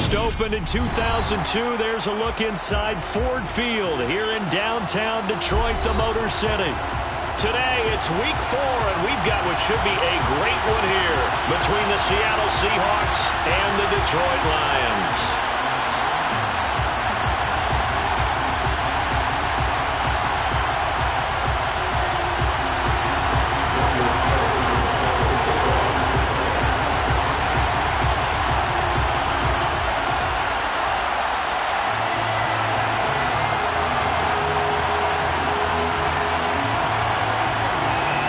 First opened in 2002. There's a look inside Ford Field here in downtown Detroit, the Motor City. Today, it's week 4, and we've got what should be a great one here between the Seattle Seahawks and the Detroit Lions.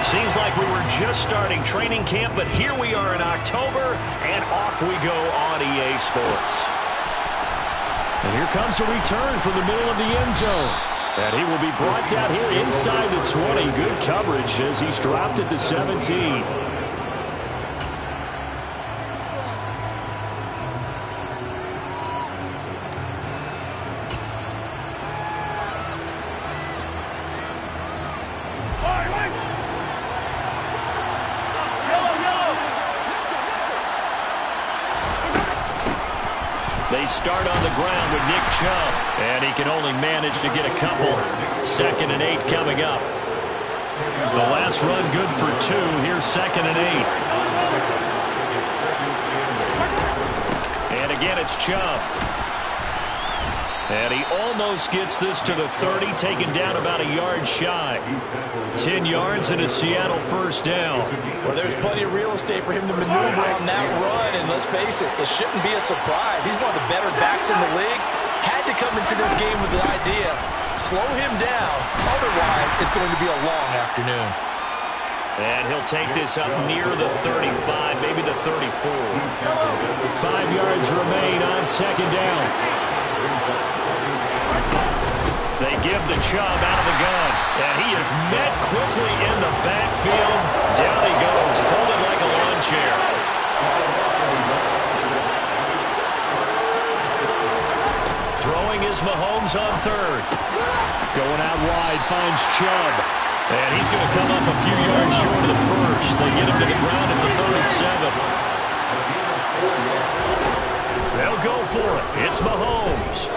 Seems like we were just starting training camp, but here we are in October, and off we go on EA Sports. And here comes a return from the middle of the end zone. And he will be brought down here inside the 20. Good coverage as he's dropped at the 17. They start on the ground with Nick Chubb, and he can only manage to get a couple. 2nd and 8 coming up. The last run good for 2. Here's 2nd and 8. And again, it's Chubb. And he almost gets this to the 30, taken down about a yard shy. 10 yards and a Seattle first down. Well, there's plenty of real estate for him to maneuver on that run, and let's face it, it shouldn't be a surprise. He's one of the better backs in the league. Had to come into this game with the idea, slow him down, otherwise it's going to be a long afternoon. And he'll take this up near the 35, maybe the 34. 5 yards remain on 2nd down. They give the Chubb out of the gun, and he is met quickly in the backfield. Down he goes, folded like a lawn chair. Throwing is Mahomes on 3rd. Going out wide, finds Chubb. And he's going to come up a few yards short of the first. They get him to the ground at the 37. They'll go for it. It's Mahomes.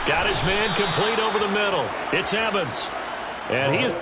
Got his man complete over the middle. It's Evans. And he is...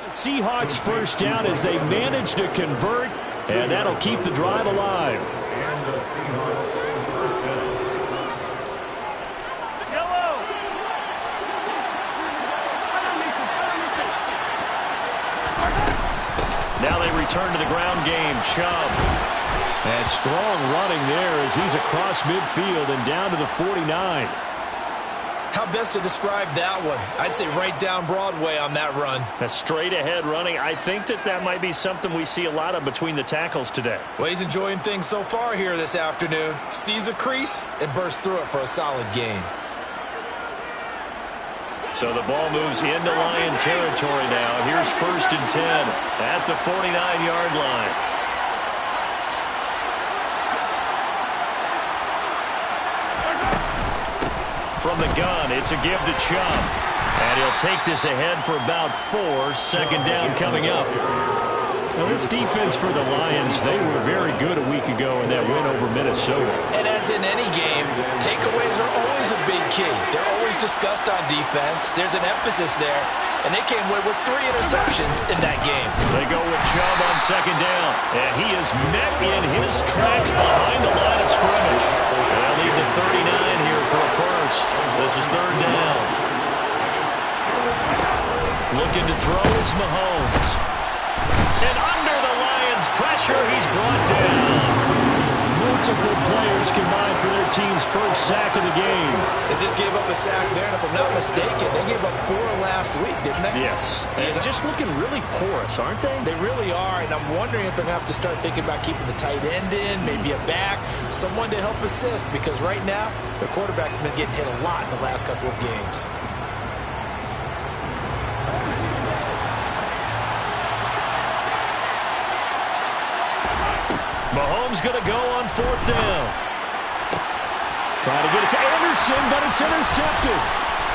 Seahawks first down as they manage to convert, and that'll keep the drive alive. And the Seahawks first down. Now they return to the ground game. Chubb. And strong running there as he's across midfield and down to the 49. How best to describe that one? I'd say right down Broadway on that run. A straight ahead running. I think that might be something we see a lot of between the tackles today. Well, he's enjoying things so far here this afternoon. Sees a crease and bursts through it for a solid gain. So the ball moves into Lion territory now. Here's 1st and 10 at the 49-yard line. From the gun, it's a give to Chubb. And he'll take this ahead for about 4. 2nd down coming up. Well, this defense for the Lions, they were very good a week ago in that win over Minnesota. And as in any game, takeaways are always a big key. They're always discussed on defense. There's an emphasis there. And they came away with 3 interceptions in that game. They go with Chubb on 2nd down. And he is met in his tracks behind the line of scrimmage. They'll leave the 39 here for a first. This is 3rd down. Looking to throw is Mahomes. And under the Lions' pressure, he's brought down. Multiple players combined for their team's first sack of the game. They just gave up a sack there, and if I'm not mistaken, they gave up 4 last week, didn't they? Yes. And just looking really porous, aren't they? They really are, and I'm wondering if they're going to have to start thinking about keeping the tight end in, maybe a back, someone to help assist, because right now, their quarterback's been getting hit a lot in the last couple of games. Mahomes going to go on 4th down. Trying to get it to Anderson, but it's intercepted.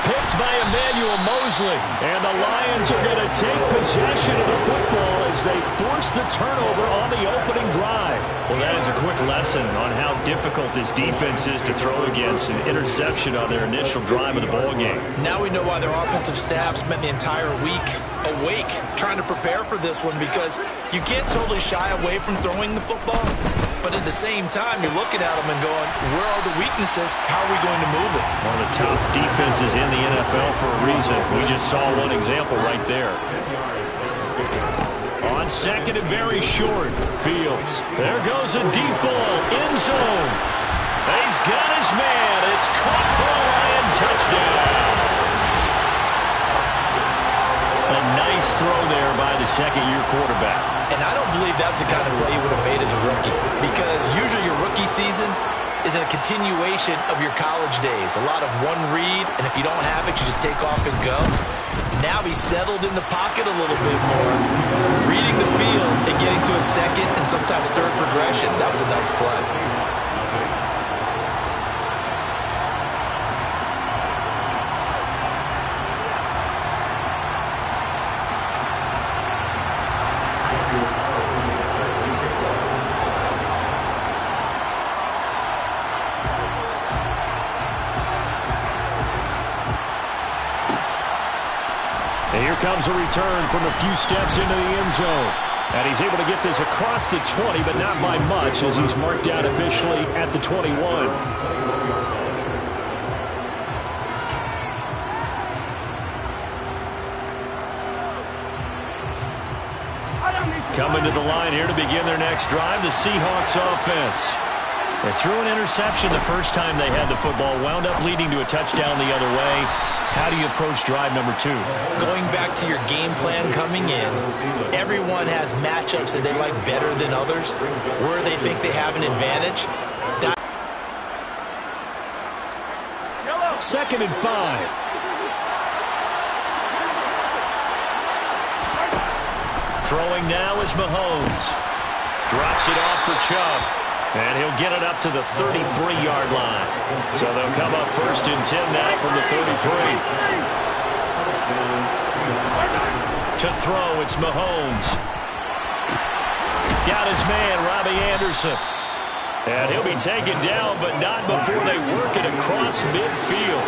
Picked by Emmanuel Mosley. And the Lions are going to take possession of the football as they force the turnover on the opening drive. Well, that is a quick lesson on how difficult this defense is to throw against an interception on their initial drive of the ballgame. Now we know why their offensive staff spent the entire week awake trying to prepare for this one, because you can't totally shy away from throwing the football, but at the same time, you're looking at them and going, where are the weaknesses? How are we going to move it? One of the top defenses in the NFL for a reason. We just saw one example right there. On 2nd and very short, Fields. There goes a deep ball, end zone. He's got his man. It's caught for a Lion touchdown. A nice throw there by the second-year quarterback. And I don't believe that was the kind of play he would have made as a rookie, because usually your rookie season is a continuation of your college days. A lot of one read, and if you don't have it, you just take off and go. Now he's settled in the pocket a little bit more, reading the field and getting to a second and sometimes third progression. That was a nice play. And here comes a return from a few steps into the end zone. And he's able to get this across the 20, but not by much, as he's marked down officially at the 21. Coming to the line here to begin their next drive, the Seahawks offense. They threw an interception the first time they had the football, wound up leading to a touchdown the other way. How do you approach drive number 2? Going back to your game plan coming in, everyone has matchups that they like better than others, where they think they have an advantage. 2nd and 5. Throwing now is Mahomes. Drops it off for Chubb. And he'll get it up to the 33-yard line. So they'll come up 1st and 10 now from the 33. To throw, it's Mahomes. Got his man, Robbie Anderson. And he'll be taken down, but not before they work it across midfield.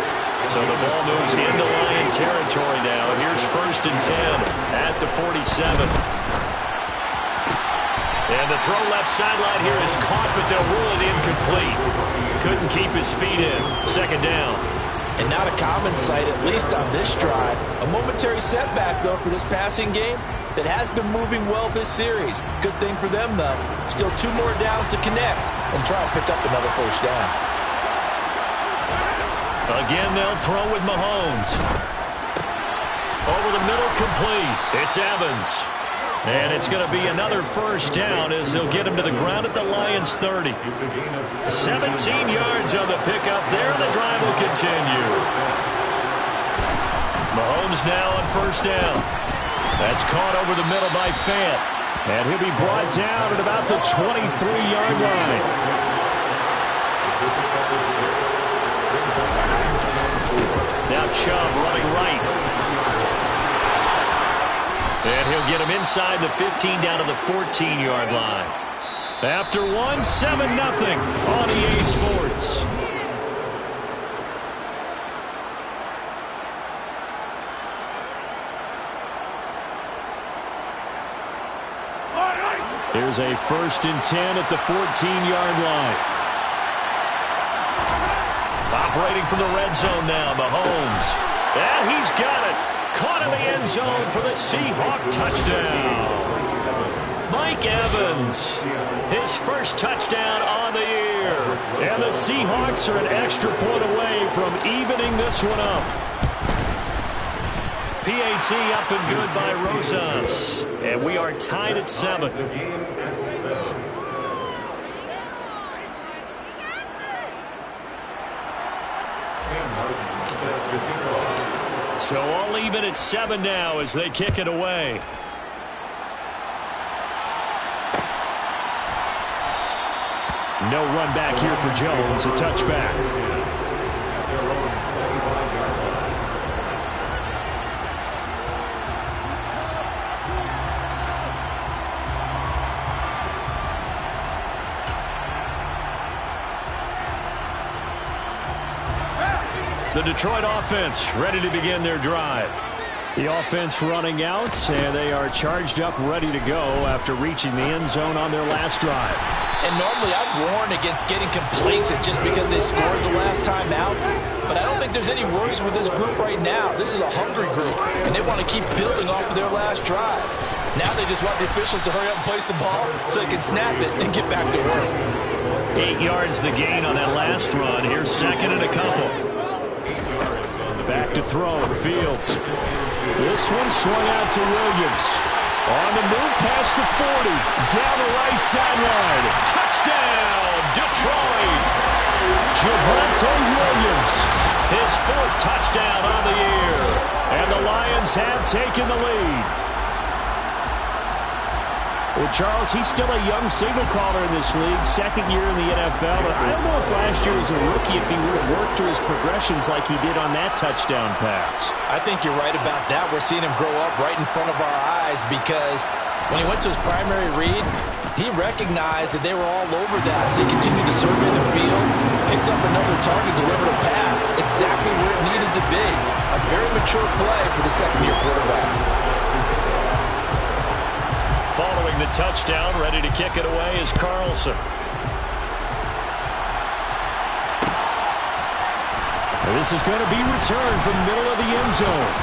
So the ball moves into Lion territory now. Here's 1st and 10 at the 47. And the throw left sideline here is caught, but they'll rule it incomplete. Couldn't keep his feet in. 2nd down. And not a common sight, at least on this drive. A momentary setback, though, for this passing game that has been moving well this series. Good thing for them, though. Still 2 more downs to connect and try and pick up another 1st down. Again, they'll throw with Mahomes. Over the middle, complete. It's Evans. And it's going to be another 1st down as they'll get him to the ground at the Lions' 30. 17 yards on the pickup there, and the drive will continue. Mahomes now on 1st down. That's caught over the middle by Fant. And he'll be brought down at about the 23-yard line. Now Chubb running right. And he'll get him inside the 15 down to the 14-yard line. After 1, 7-0 on EA Sports. Here's a 1st and 10 at the 14-yard line. Operating from the red zone now, Mahomes. And he's got it. Caught in the end zone for the Seahawk touchdown. Mike Evans, his first touchdown on the year. And the Seahawks are an extra point away from evening this one up. PAT up and good by Rosas. And we are tied at 7. So all even at 7 now as they kick it away. No run back here for Jones. A touchback. The Detroit offense ready to begin their drive. The offense running out, and they are charged up, ready to go after reaching the end zone on their last drive. And normally I'd warn against getting complacent just because they scored the last time out. But I don't think there's any worries with this group right now. This is a hungry group, and they want to keep building off of their last drive. Now they just want the officials to hurry up and place the ball so they can snap it and get back to work. 8 yards the gain on that last run. Here's second and a couple. Back to throw, Fields. This one swung out to Williams. On the move past the 40. Down the right sideline. Touchdown, Detroit. Javonte Williams. His 4th touchdown on the year. And the Lions have taken the lead. Well, Charles, he's still a young signal caller in this league, 2nd year in the NFL. I don't know if last year as a rookie, if he would have worked through his progressions like he did on that touchdown pass. I think you're right about that. We're seeing him grow up right in front of our eyes because when he went to his primary read, he recognized that they were all over that. So he continued to survey the field, picked up another target, delivered a pass, exactly where it needed to be. A very mature play for the 2nd-year quarterback. Following the touchdown, ready to kick it away is Carlson. This is going to be returned from the middle of the end zone.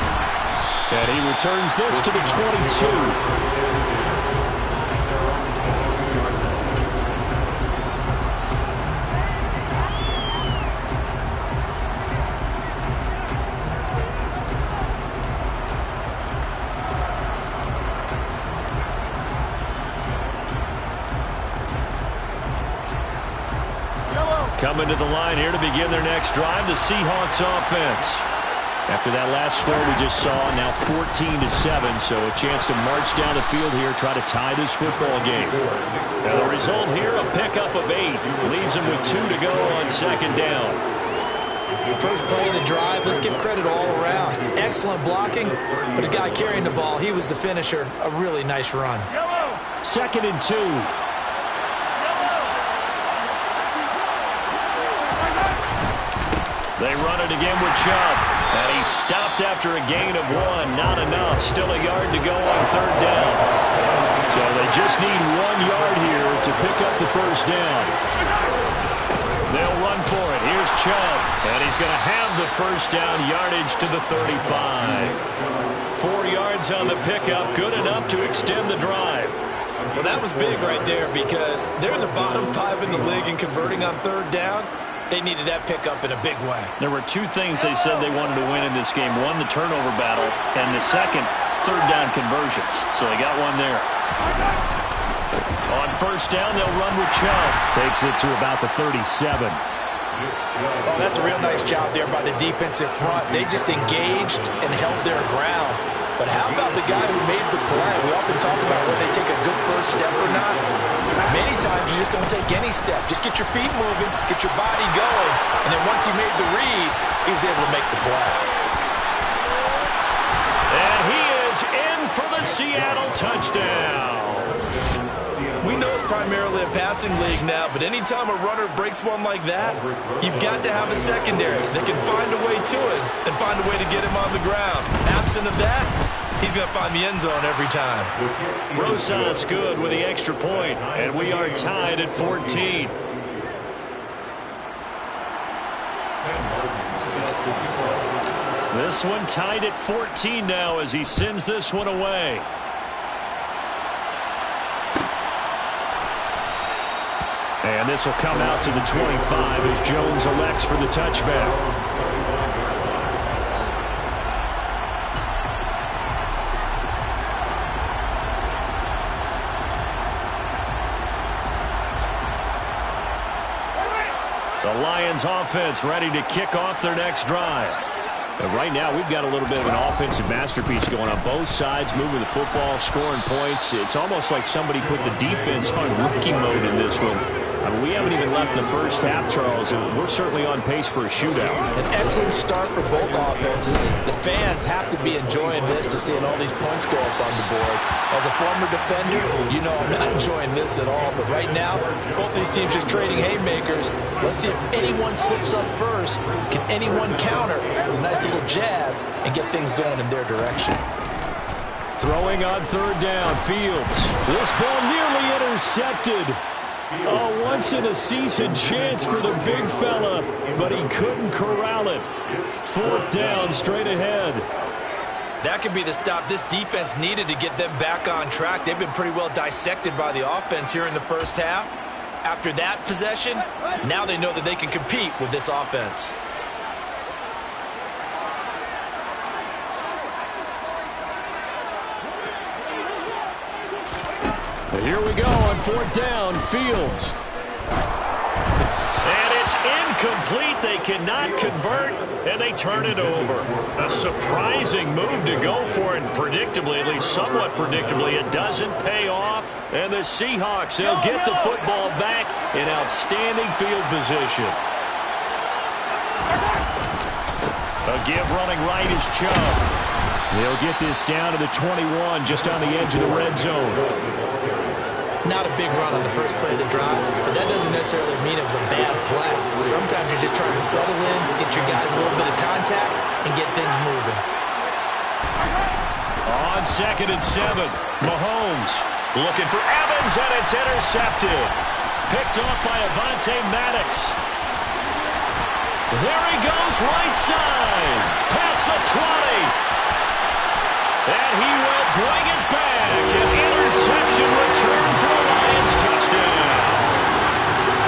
And he returns this to the 22. Coming to the line here to begin their next drive, the Seahawks offense. After that last score we just saw, now 14-7, so a chance to march down the field here, try to tie this football game. Now the result here, a pickup of 8. Leaves them with 2 to go on 2nd down. First play of the drive, let's give credit all around. Excellent blocking, but the guy carrying the ball, he was the finisher. A really nice run. 2nd and 2. They run it again with Chubb. And he stopped after a gain of 1. Not enough. Still a yard to go on 3rd down. So they just need 1 yard here to pick up the first down. They'll run for it. Here's Chubb. And he's going to have the first down, yardage to the 35. 4 yards on the pickup. Good enough to extend the drive. Well, that was big right there because they're in the bottom 5 in the league and converting on 3rd down. They needed that pickup in a big way. There were 2 things they said they wanted to win in this game. 1, the turnover battle, and the second, 3rd down conversions. So they got 1 there. On 1st down, they'll run with Chubb. Takes it to about the 37. Oh, that's a real nice job there by the defensive front. They just engaged and held their ground. But how about the guy who made the play? We often talk about whether they take a good first step or not. Many times you just don't take any step. Just get your feet moving, get your body going, and then once he made the read, he was able to make the play. And he is in for the Seattle touchdown. We know it's primarily a passing league now, but anytime a runner breaks one like that, you've got to have a secondary that can find a way to it and find a way to get him on the ground. Absent of that, he's going to find the end zone every time. Rosas good with the extra point, and we are tied at 14. This one tied at 14 now as he sends this one away. And this will come out to the 25 as Jones elects for the touchback. The Lions offense ready to kick off their next drive. And right now, we've got a little bit of an offensive masterpiece going on both sides, moving the football, scoring points. It's almost like somebody put the defense on rookie mode in this one. I mean, we haven't even left the first half, Charles, and we're certainly on pace for a shootout. An excellent start for both offenses. The fans have to be enjoying this to seeing all these points go up on the board. As a former defender, you know I'm not enjoying this at all. But right now, both these teams just trading haymakers. Let's see if anyone slips up first. Can anyone counter with a nice little jab and get things going in their direction? Throwing on third down, Fields. This ball nearly intercepted. A once-in-a-season chance for the big fella, but he couldn't corral it. Fourth down, straight ahead. That could be the stop this defense needed to get them back on track. They've been pretty well dissected by the offense here in the first half. After that possession, now they know that they can compete with this offense. Here we go on fourth down, Fields. And it's incomplete. They cannot convert, and they turn it over. A surprising move to go for it, and predictably, at least somewhat predictably, it doesn't pay off. And the Seahawks, they'll get the football back in outstanding field position. A give running right is Chubb. They'll get this down to the 21, just on the edge of the red zone. Not a big run on the first play of the drive, but that doesn't necessarily mean it was a bad play. Sometimes you're just trying to settle in, get your guys a little bit of contact, and get things moving. On 2nd and 7, Mahomes looking for Evans, and it's intercepted. Picked off by Avonte Maddox. There he goes, right side. Past the 20. And he will bring it back. An interception return for a Lions touchdown.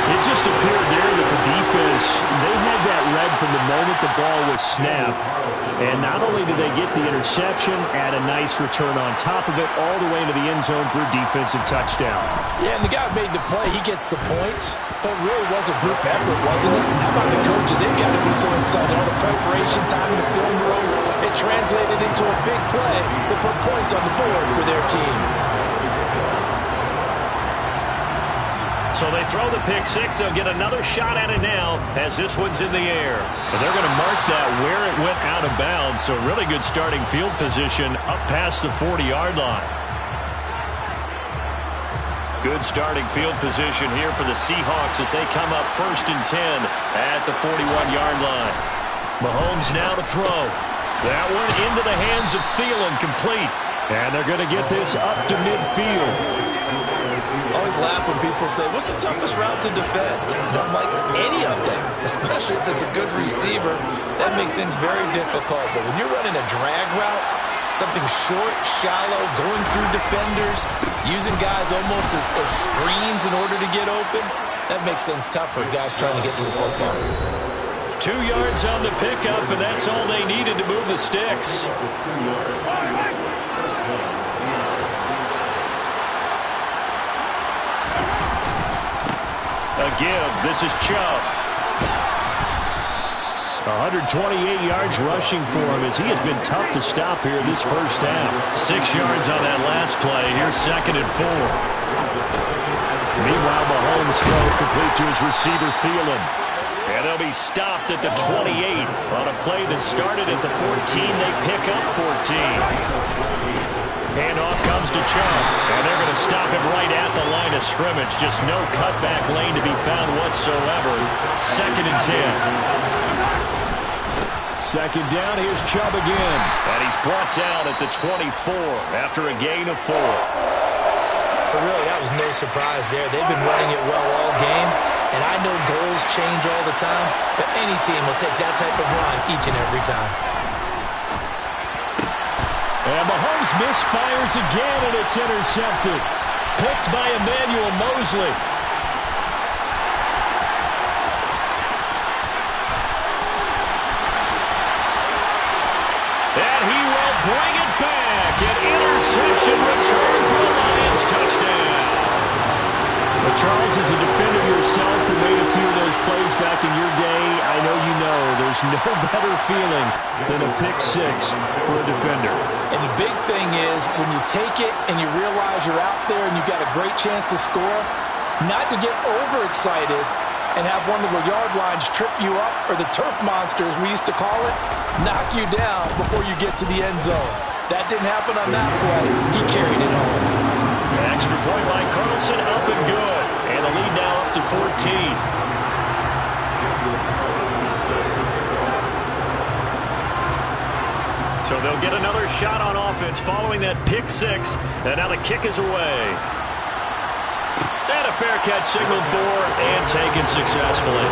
It just appeared there that the defense, they had that read from the moment the ball was snapped. And not only did they get the interception, add a nice return on top of it, all the way into the end zone for a defensive touchdown. Yeah, and the guy who made the play, he gets the points. But it really was a group effort, wasn't it? How about the coaches? They've got to be so excited. All the preparation, time in the film room, it translated into a big play that put points on the board for their team. So they throw the pick six. They'll get another shot at it now as this one's in the air. But they're going to mark that where it went out of bounds. So really good starting field position up past the 40-yard line. Good starting field position here for the Seahawks as they come up 1st and 10 at the 41-yard line. Mahomes now to throw. That one into the hands of Thielen, complete. And they're going to get this up to midfield. Always laugh when people say, what's the toughest route to defend? I'm like, any of them, especially if it's a good receiver. That makes things very difficult. But when you're running a drag route, something short, shallow, going through defenders, using guys almost as screens in order to get open, that makes things tough for guys trying to get to the football. 2 yards on the pickup, and that's all they needed to move the sticks. A give. This is Chubb. 128 yards rushing for him as he has been tough to stop here this first half. 6 yards on that last play. Here's 2nd and 4. Meanwhile, Mahomes throw complete to his receiver, Thielen. And they'll be stopped at the 28 on a play that started at the 14. They pick up 14. Handoff comes to Chubb, and they're going to stop him right at the line of scrimmage. Just no cutback lane to be found whatsoever. 2nd and 10. 2nd down, here's Chubb again. And he's brought down at the 24 after a gain of 4. But really, that was no surprise there. They've been running it well all game. And I know goals change all the time, but any team will take that type of run each and every time. And Mahomes misfires again, and it's intercepted. Picked by Emmanuel Mosley. And he will bring it back. An interception return for the Lions touchdown. Well, Charles, as a defender yourself who made a few of those plays back in your day, I know you know there's no better feeling than a pick six for a defender. And the big thing is when you take it and you realize you're out there and you've got a great chance to score, not to get overexcited and have one of the yard lines trip you up, or the turf monsters we used to call it, knock you down before you get to the end zone. That didn't happen on that play. He carried it home. Extra point by Carlson, up and good. And the lead now up to 14. So they'll get another shot on offense following that pick six. And now the kick is away. And a fair catch signaled for and taken successfully.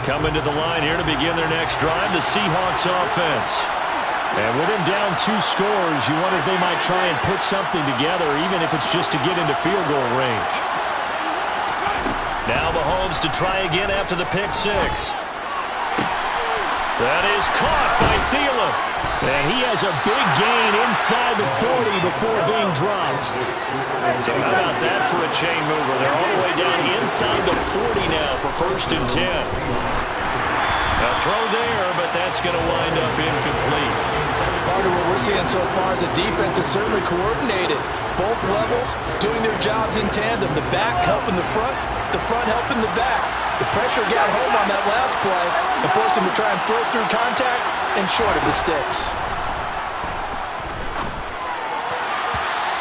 Coming to the line here to begin their next drive, the Seahawks offense. And with him down 2 scores, you wonder if they might try and put something together, even if it's just to get into field goal range. Now Mahomes to try again after the pick six. That is caught by Thielen. And he has a big gain inside the 40 before being dropped. So how about that for a chain mover? They're all the way down inside the 40 now for 1st and 10. A throw there, but that's going to wind up incomplete. Part of what we're seeing so far is the defense is certainly coordinated. Both levels doing their jobs in tandem. The back helping the front helping the back. The pressure got home on that last play and forced him to try and throw through contact and short of the sticks.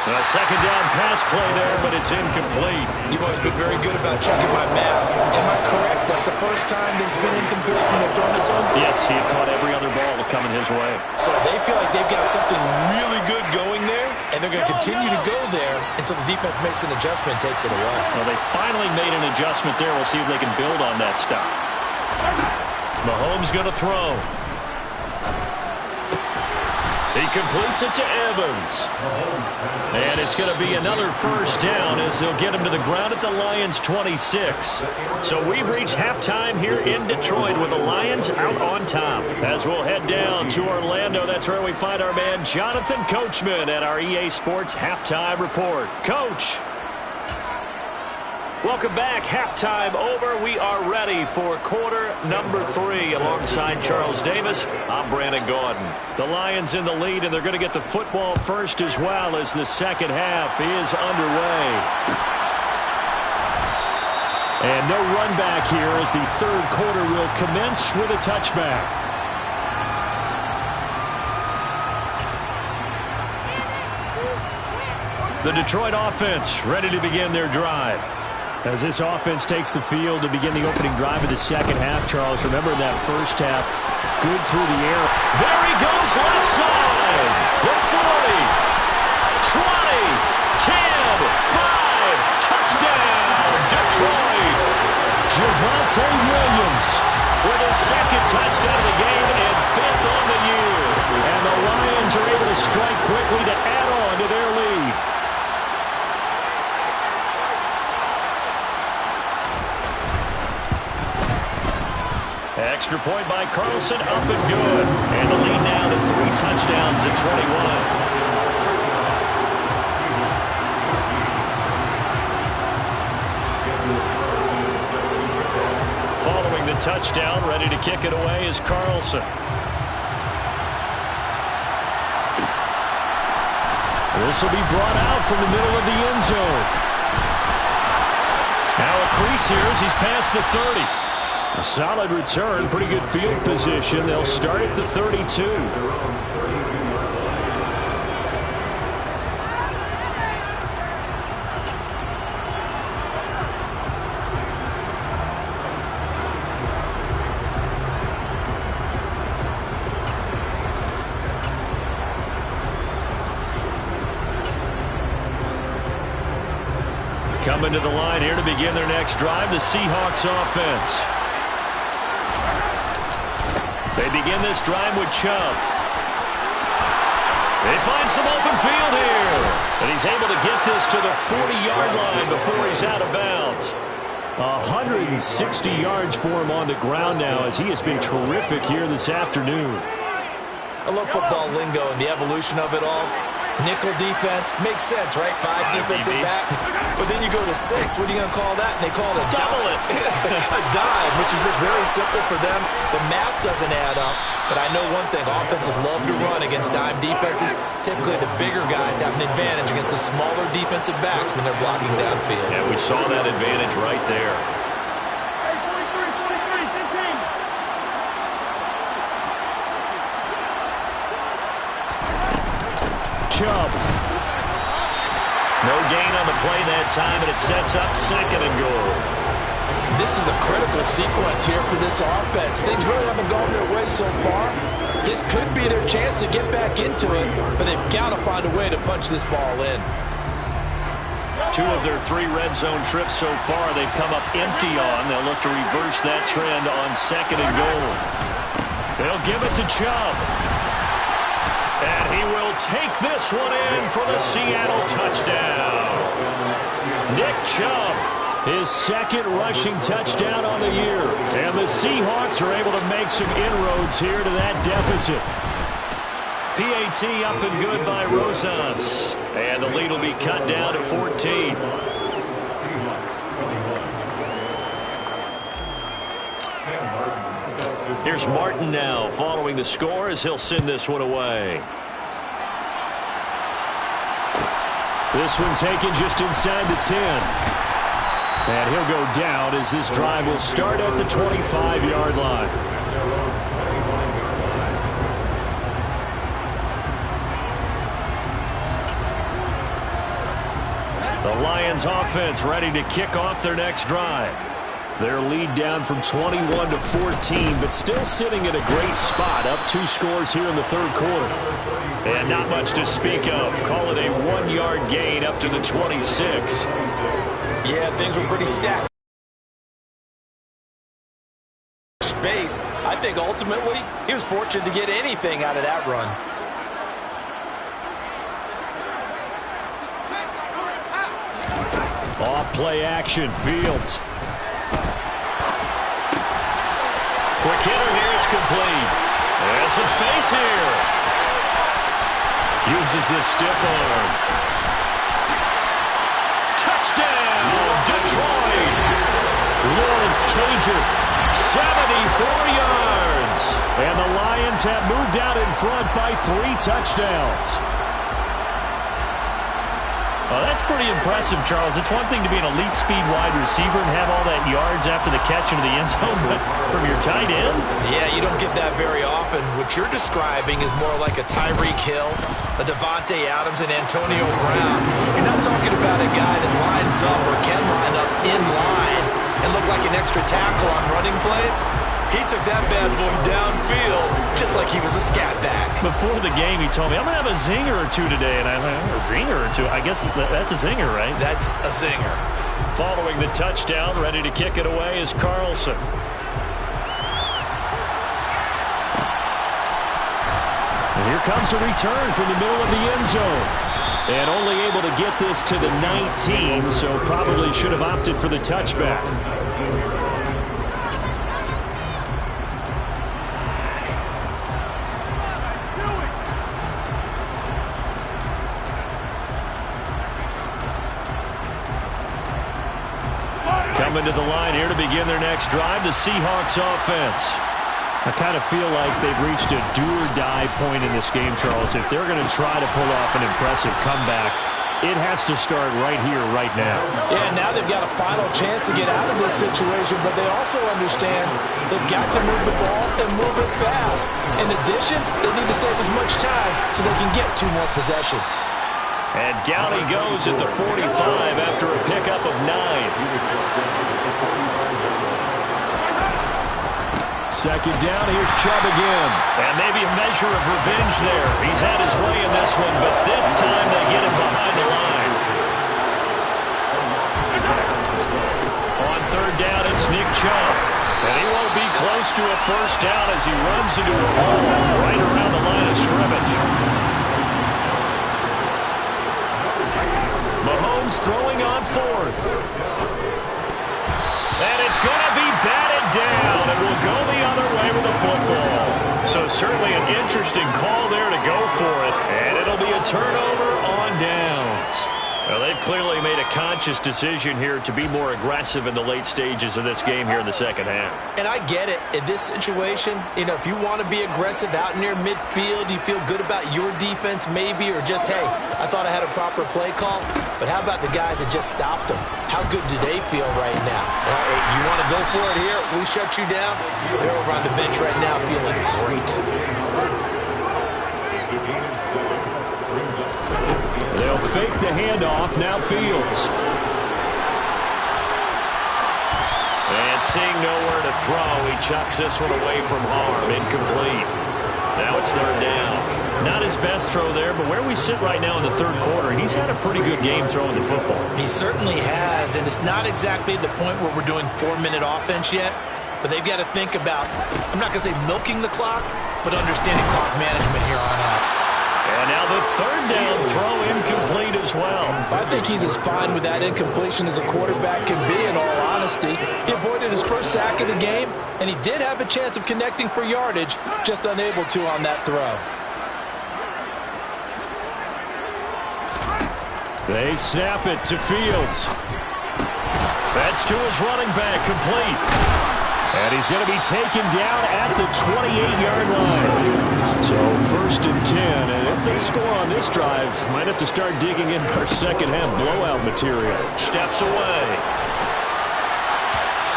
A second down pass play there, but it's incomplete. You've always been very good about checking my math. Am I correct? That's the first time that it's been incomplete when they're throwing it to him? Yes, he had caught every other ball coming his way. So they feel like they've got something really good going there, and they're going to continue to go there until the defense makes an adjustment and takes it away. Well, they finally made an adjustment there. We'll see if they can build on that stop. Mahomes going to throw. He completes it to Evans. And it's going to be another first down as they'll get him to the ground at the Lions' 26. So we've reached halftime here in Detroit with the Lions out on top. As we'll head down to Orlando, that's where we find our man Jonathan Coachman at our EA Sports Halftime Report. Coach. Welcome back. Halftime over. We are ready for quarter number 3. Alongside Charles Davis, I'm Brandon Gordon. The Lions in the lead, and they're going to get the football first as well as the second half is underway. And no run back here as the third quarter will commence with a touchback. The Detroit offense ready to begin their drive. As this offense takes the field to begin the opening drive of the second half, Charles, remember that first half, good through the air. There he goes, left side. The 40, 20, 10, 5, touchdown, Detroit. Javonte Williams with his second touchdown of the game and 5th on the year. And the Lions are able to strike quickly to add on to their lead. Extra point by Carlson, up and good. And the lead now to 3 touchdowns at 21. Following the touchdown, ready to kick it away is Carlson. This will be brought out from the middle of the end zone. Now a crease here as he's past the 30. A solid return, pretty good field position. They'll start at the 32. Coming to the line here to begin their next drive, the Seahawks offense. They begin this drive with Chubb. They find some open field here. And he's able to get this to the 40-yard line before he's out of bounds. 160 yards for him on the ground now as he has been terrific here this afternoon. I love football lingo and the evolution of it all. Nickel defense makes sense, right? 5 defensive backs. But then you go to 6. What are you going to call that? And they call it a double it. A dive, which is just very simple for them. The math doesn't add up. But I know one thing. Offenses love to run against dime defenses. Typically, the bigger guys have an advantage against the smaller defensive backs when they're blocking downfield. Yeah, we saw that advantage right there. Chubb. No gain on the play that time, and it sets up 2nd and goal. This is a critical sequence here for this offense. Things really haven't gone their way so far. This could be their chance to get back into it, but they've got to find a way to punch this ball in. 2 of their 3 red zone trips so far they've come up empty on. They'll look to reverse that trend on 2nd and goal. They'll give it to Chubb. And he will take this one in for the Seattle touchdown. Nick Chubb, his 2nd rushing touchdown on the year. And the Seahawks are able to make some inroads here to that deficit. PAT up and good by Rosas. And the lead will be cut down to 14. Here's Martin now following the score as he'll send this one away. This one taken just inside the 10. And he'll go down as this drive will start at the 25-yard line. The Lions offense ready to kick off their next drive. Their lead down from 21 to 14, but still sitting at a great spot, up 2 scores here in the 3rd quarter. And not much to speak of. Call it a 1-yard gain up to the 26. Yeah, things were pretty stacked. Space. I think ultimately he was fortunate to get anything out of that run. Off play action, Fields. Quick hitter here, it's complete. There's some space here. Uses this stiff arm. Touchdown, Detroit. Lawrence Cager, 74 yards. And the Lions have moved out in front by 3 touchdowns. That's pretty impressive, Charles. It's one thing to be an elite speed wide receiver and have all that yards after the catch into the end zone, but from your tight end? Yeah, you don't get that very often. What you're describing is more like a Tyreek Hill, a Devontae Adams, and Antonio Brown. You're not talking about a guy that lines up or can line up in line and look like an extra tackle on running plays. He took that bad boy downfield just like he was a scat back. Before the game, he told me, I'm going to have a zinger or 2 today. And I was like, a zinger or 2? I guess that's a zinger, right? That's a zinger. Following the touchdown, ready to kick it away is Carlson. And here comes a return from the middle of the end zone. And only able to get this to the 19, so probably should have opted for the touchback. Coming to the line here to begin their next drive, the Seahawks offense. I kind of feel like they've reached a do-or-die point in this game, Charles. If they're going to try to pull off an impressive comeback, it has to start right here, right now. Yeah, now they've got a final chance to get out of this situation, but they also understand they've got to move the ball and move it fast. In addition, they need to save as much time so they can get 2 more possessions. And down he goes at the 45 after a pickup of 9. Second down, here's Chubb again. And maybe a measure of revenge there. He's had his way in this one, but this time they get him behind the line. third down, it's Nick Chubb. And he won't be close to a first down as he runs into a hole right around the line of scrimmage. Mahomes throwing on fourth. And it's going to be batted down, and will go the other way with the football. So certainly an interesting call there to go for it, and it'll be a turnover on downs. Well, they've clearly made a conscious decision here to be more aggressive in the late stages of this game here in the second half. And I get it. In this situation, if you want to be aggressive out near midfield, you feel good about your defense maybe, or just, hey, I thought I had a proper play call. But how about the guys that just stopped them? How good do they feel right now? Well, hey, you want to go for it here? We shut you down. They're over on the bench right now feeling great. They'll fake the handoff. Now Fields. And seeing nowhere to throw, he chucks this one away from harm. Incomplete. Now it's third down. Not his best throw there, but where we sit right now in the third quarter, he's had a pretty good game throwing the football. He certainly has, and it's not exactly at the point where we're doing 4-minute offense yet, but they've got to think about, I'm not going to say milking the clock, but understanding clock management here on out. And now the third down throw incomplete as well. I think he's as fine with that incompletion as a quarterback can be, in all honesty. He avoided his first sack of the game, and he did have a chance of connecting for yardage, just unable to on that throw. They snap it to Fields. That's to his running back, complete. And he's going to be taken down at the 28-yard line. So first and 10, and if they score on this drive, might have to start digging in our second half blowout material. Steps away.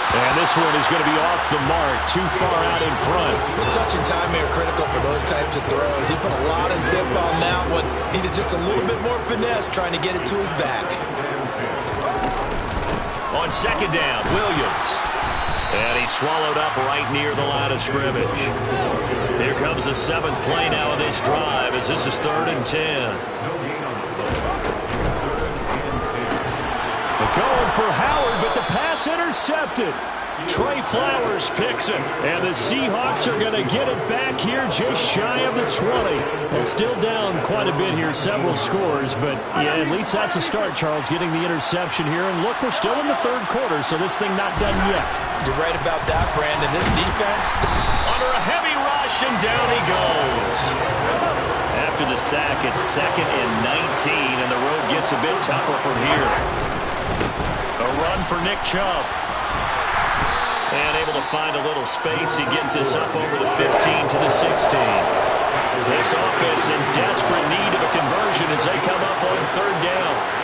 And this one is going to be off the mark, too far out in front. The touch and timing are critical for those types of throws. He put a lot of zip on that one. Needed just a little bit more finesse trying to get it to his back. On second down, Williams. And he's swallowed up right near the line of scrimmage. Here comes the seventh play now of this drive as this is third and 10. They're going for Howard, but the pass intercepted. Trey Flowers picks it, and the Seahawks are going to get it back here just shy of the 20. Well, still down quite a bit here, several scores, but yeah, at least that's a start, Charles, getting the interception here. And look, we're still in the third quarter, so this thing not done yet. You're right about that, Brandon. This defense, under a heavy rush, and down he goes. After the sack, it's second and 19, and the road gets a bit tougher from here. A run for Nick Chubb. And able to find a little space. He gets us up over the 15 to the 16. This offense in desperate need of a conversion as they come up on third down.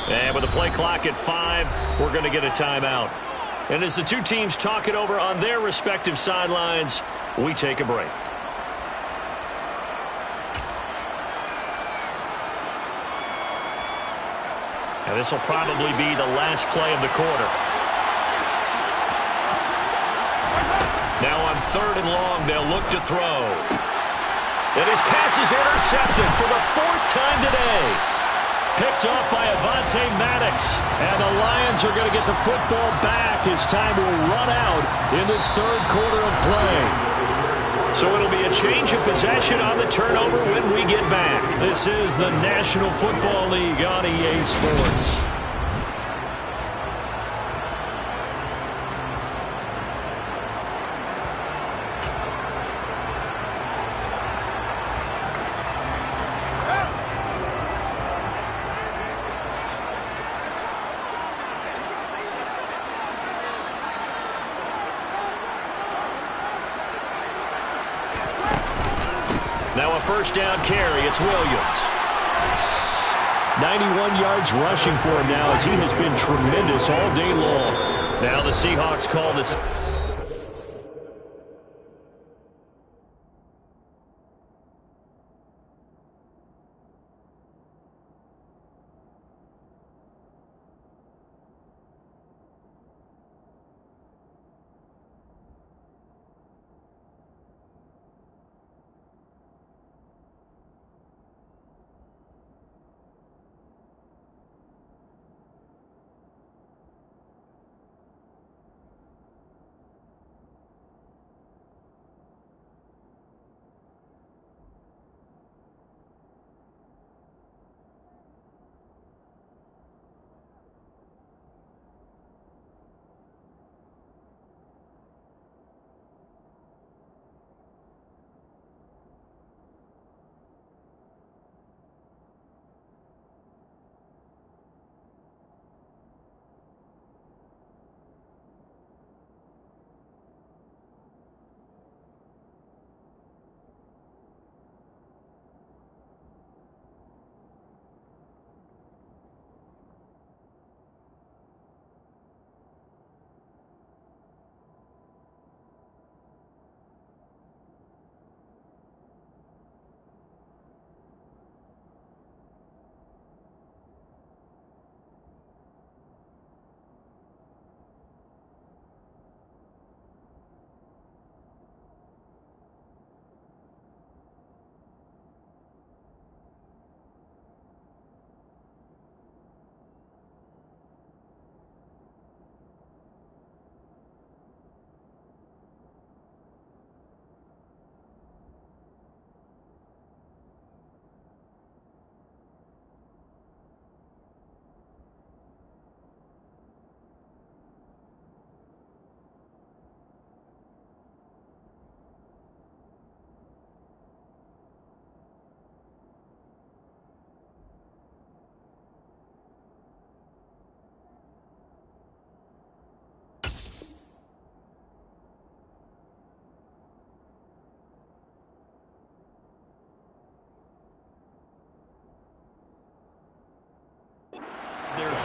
And with the play clock at 5, we're going to get a timeout. And as the two teams talk it over on their respective sidelines, we take a break. And this will probably be the last play of the quarter. Now on third and long, they'll look to throw. And his pass is intercepted for the 4th time today. Picked off by Avonte Maddox. And the Lions are going to get the football back as time will run out in this third quarter of play. So it'll be a change of possession on the turnover when we get back. This is the National Football League on EA Sports. Now a first down carry. It's Williams. 91 yards rushing for him now as he has been tremendous all day long. Now the Seahawks call this.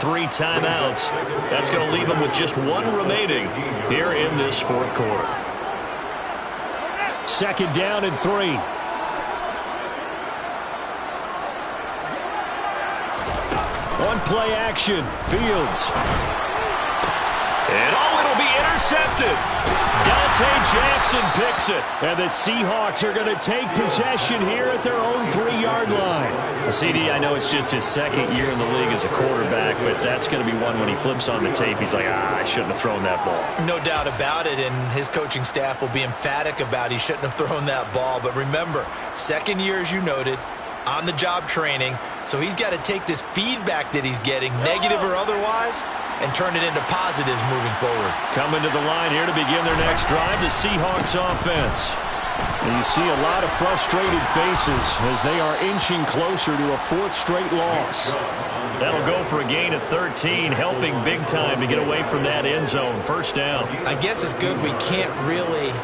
3 timeouts. That's going to leave them with just 1 remaining here in this fourth quarter. 2nd down and 3. On play action, Fields. And it'll be intercepted. Dante Jackson picks it. And the Seahawks are going to take possession here at their own 3-yard line. The CD, I know it's just his 2nd year in the league as a quarterback, but that's going to be one when he flips on the tape, he's like, I shouldn't have thrown that ball. No doubt about it, and his coaching staff will be emphatic about he shouldn't have thrown that ball. But remember, 2nd year, as you noted, on-the-job training, so he's got to take this feedback that he's getting, negative or otherwise, and turn it into positives moving forward. Coming to the line here to begin their next drive, the Seahawks offense. And you see a lot of frustrated faces as they are inching closer to a 4th straight loss. That'll go for a gain of 13, helping big time to get away from that end zone. 1st down. I guess it's good we can't really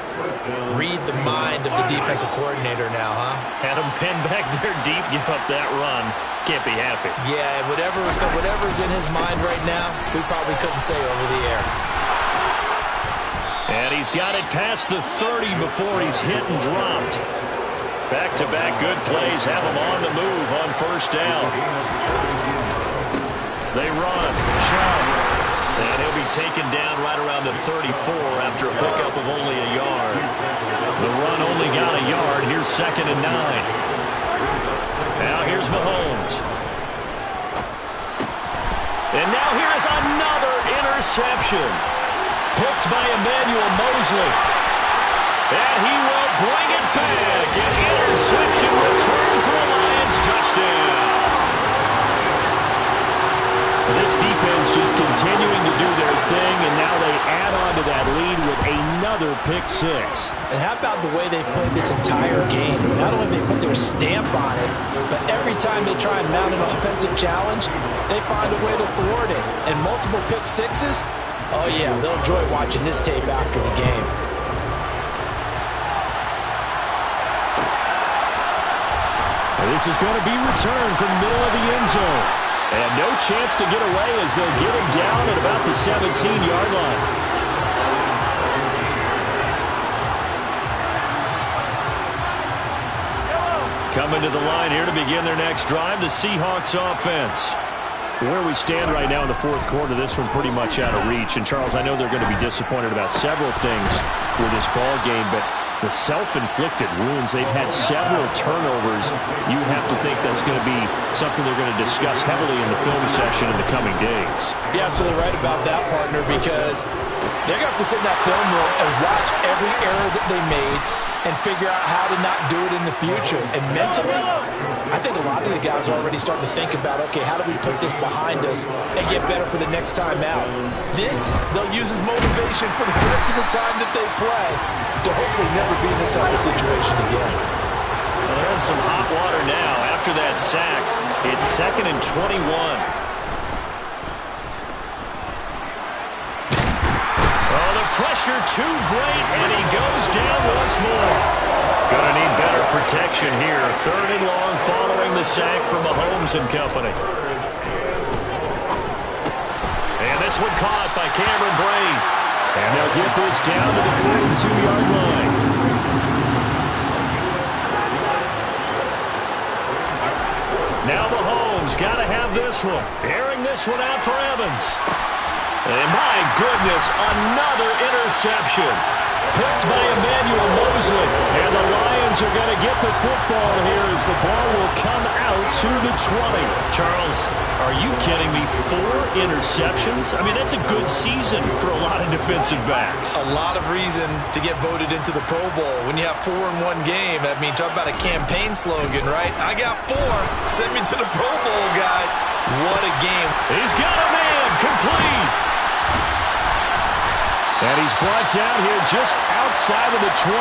read the mind of the defensive coordinator now, huh? Had him pinned back there deep, give up that run. Can't be happy. Yeah, whatever's in his mind right now, we probably couldn't say over the air. And he's got it past the 30 before he's hit and dropped. Back-to-back good plays have him on the move on 1st down. They run. Chubb. And he'll be taken down right around the 34 after a pickup of only a yard. The run only got a yard. Here's 2nd and 9. Now here's Mahomes. And now here's another interception. Picked by Emmanuel Mosley. And he will bring it back. An interception return for a Lions touchdown. This defense just continuing to do their thing, and now they add on to that lead with another pick 6. And how about the way they played this entire game? Not only they put their stamp on it, but every time they try and mount an offensive challenge, they find a way to thwart it. And multiple pick 6s, oh yeah, they'll enjoy watching this tape after the game. And this is going to be returned from the middle of the end zone. And no chance to get away as they'll get him down at about the 17-yard line. Coming to the line here to begin their next drive, the Seahawks offense. Where we stand right now in the 4th quarter, this one pretty much out of reach. And, Charles, I know they're going to be disappointed about several things with this ball game, but the self-inflicted wounds, they've had several turnovers. You have to think that's going to be something they're going to discuss heavily in the film session in the coming days. You're absolutely right about that, partner, because they're going to have to sit in that film room and watch every error that they made and figure out how to not do it in the future. And mentally, I think a lot of the guys are already starting to think about, okay, how do we put this behind us and get better for the next time out? This, they'll use as motivation for the rest of the time that they play to hopefully never be in this type of situation again. Well, they're in some hot water now. After that sack, it's 2nd and 21. Pressure too great, and he goes down once more. Gonna need better protection here. 3rd and long following the sack from Mahomes and company. And this one caught by Cameron Brain. And they'll get this down to the 42-yard line. Now Mahomes got to have this one. Airing this one out for Evans. And my goodness, another interception. Picked by Emmanuel Mosley. And the Lions are going to get the football here as the ball will come out to the 20. Charles, are you kidding me? 4 interceptions? I mean, that's a good season for a lot of defensive backs. A lot of reason to get voted into the Pro Bowl. When you have 4 in one game, I mean, talk about a campaign slogan, right? I got 4. Send me to the Pro Bowl, guys. What a game. He's got a man. Complete. And he's brought down here just outside of the 20.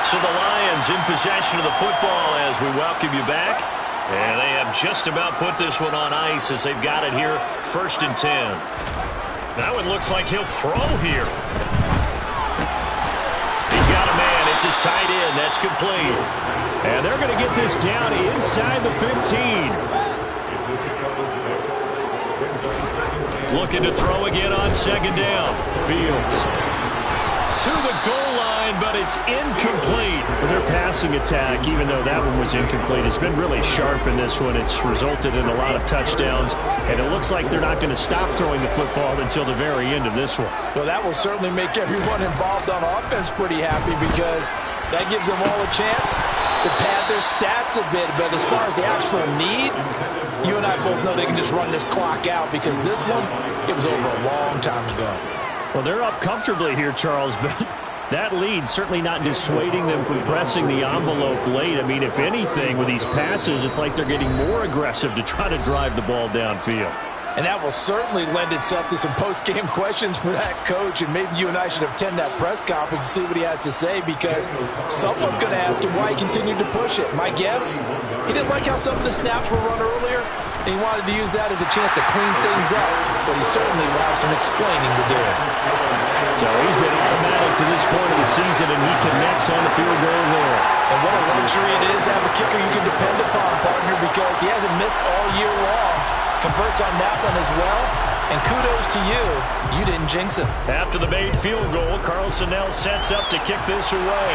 So the Lions in possession of the football as we welcome you back. And they have just about put this one on ice as they've got it here, 1st and 10. That one looks like he'll throw here. He's got a man. It's his tight end. That's complete. And they're going to get this down inside the 15. Looking to throw again on second down. Fields to the goal line, but it's incomplete. Their passing attack, even though that one was incomplete, has been really sharp in this one. It's resulted in a lot of touchdowns, and it looks like they're not going to stop throwing the football until the very end of this one. Well, that will certainly make everyone involved on offense pretty happy because that gives them all a chance to pad their stats a bit. But as far as the actual need, you and I both know they can just run this clock out because this one, it was over a long time ago. Well, they're up comfortably here, Charles, but that lead certainly not dissuading them from pressing the envelope late. I mean, if anything, with these passes, it's like they're getting more aggressive to try to drive the ball downfield. And that will certainly lend itself to some post-game questions for that coach, and maybe you and I should attend that press conference and see what he has to say because someone's going to ask him why he continued to push it. My guess, he didn't like how some of the snaps were run earlier, and he wanted to use that as a chance to clean things up, but he certainly will have some explaining to do. So he's been automatic to this point of the season, and he connects on the field goal there. And what a luxury it is to have a kicker you can depend upon, partner, because he hasn't missed all year long. Converts on that one as well, and kudos to you. You didn't jinx it. After the made field goal, Carlson now sets up to kick this away.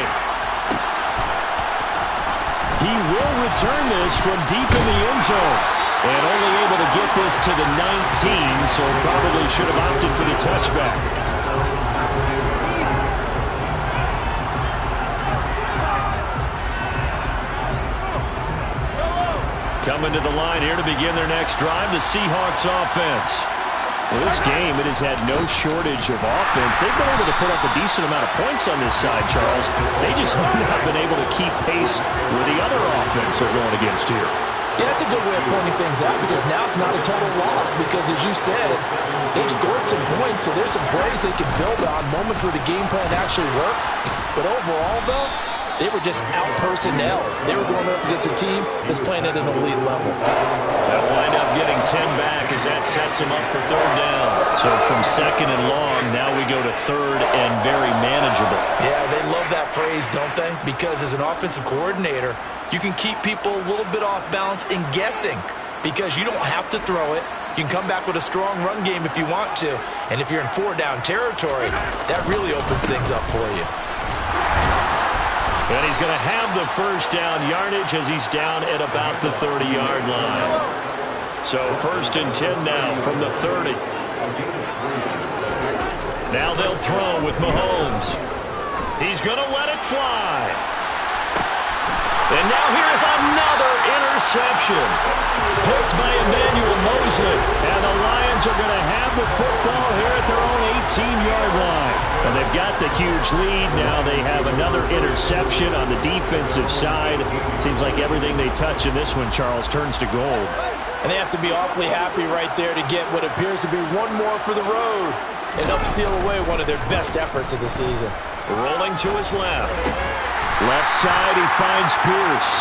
He will return this from deep in the end zone. And only able to get this to the 19, so probably should have opted for the touchback. Coming to the line here to begin their next drive, the Seahawks offense. Well, this game, it has had no shortage of offense. They've been able to put up a decent amount of points on this side, Charles. They just have not been able to keep pace with the other offense they're going against here. Yeah, that's a good way of pointing things out because now it's not a total loss because, as you said, they've scored some points, so there's some plays they can build on, moments where the game plan actually worked. But overall, though, they were just out-personnel. They were going up against a team that's playing at an elite level. They'll wind up getting 10 back as that sets them up for third down. So from second and long, now we go to third and very manageable. Yeah, they love that phrase, don't they? Because as an offensive coordinator, you can keep people a little bit off balance and guessing because you don't have to throw it. You can come back with a strong run game if you want to. And if you're in four-down territory, that really opens things up for you. And he's going to have the first down yardage as he's down at about the 30-yard line. So first and 10 now from the 30. Now they'll throw with Mahomes. He's going to let it fly. And now here's another interception. Picked by Emmanuel Mosley. And the Lions are going to have the football here at their own 18-yard line. And they've got the huge lead. Now they have another interception on the defensive side. Seems like everything they touch in this one, Charles, turns to gold. And they have to be awfully happy right there to get what appears to be one more for the road and help seal away one of their best efforts of the season. Rolling to his left. Left side, he finds Pierce.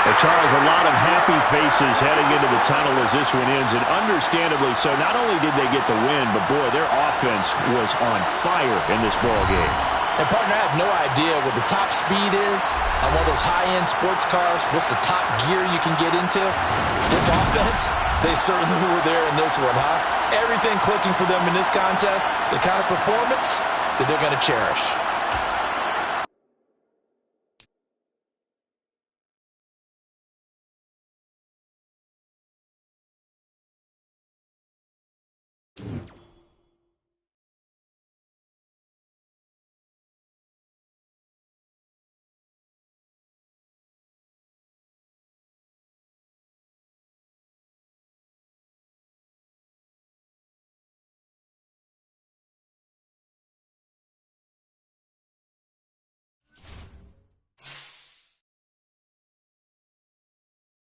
And Charles, a lot of happy faces heading into the tunnel as this one ends, and understandably so. Not only did they get the win, but boy, their offense was on fire in this ball game. And partner, I have no idea what the top speed is on one of those high-end sports cars. What's the top gear you can get into? This offense, they certainly were there in this one, huh? Everything clicking for them in this contest, the kind of performance that they're going to cherish.